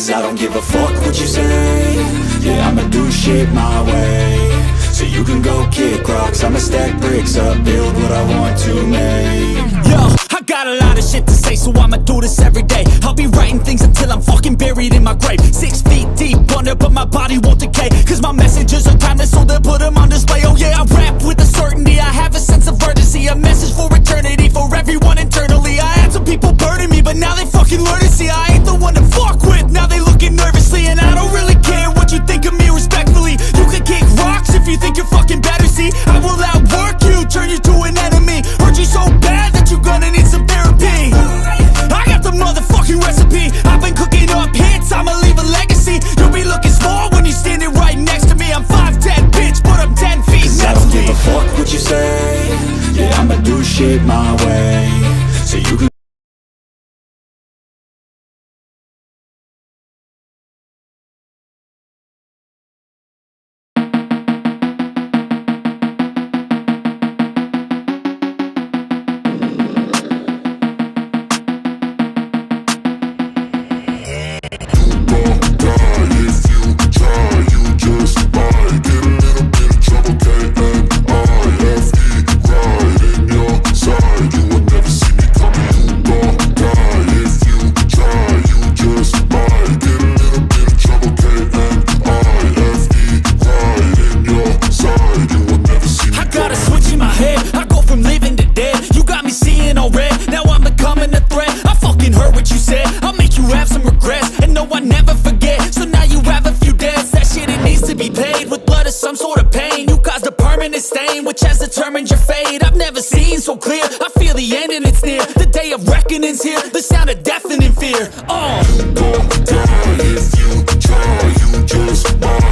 Cause I don't give a fuck what you say. Yeah, I'ma do shit my way. So you can go kick rocks, I'ma stack bricks up, build what I want to make. Yo, I got a lot of shit to say, so I'ma do this every day. I'll be writing things until I'm fucking buried in my grave. 6 feet deep under, but my body won't decay. Cause my messages are timeless, so they'll put them on display. Oh yeah, I rap with a certainty, I have a sense of urgency. A message for eternity, for everyone internally. I had some people burning me, but now they fucking learn to see I ain't the one to fuck with, now they looking nervously. And I don't really care what you think of me, respectfully. You can kick rocks if you think you're fucking better, see. I will outwork you, turn you to an enemy. Hurt you so bad that you're gonna need some therapy. I got the motherfucking recipe, I've been cooking up hits, I'ma leave a legacy. You'll be looking small when you're standing right next to me. I'm 5'10", bitch, but I'm 10 feet. Cause I don't give a fuck what you say. Yeah, I'ma do shit my way. So you can some sort of pain. You caused a permanent stain, which has determined your fate. I've never seen so clear, I feel the end and it's near. The day of reckoning's here, the sound of deafening fear. You gon' die if you try, you just might.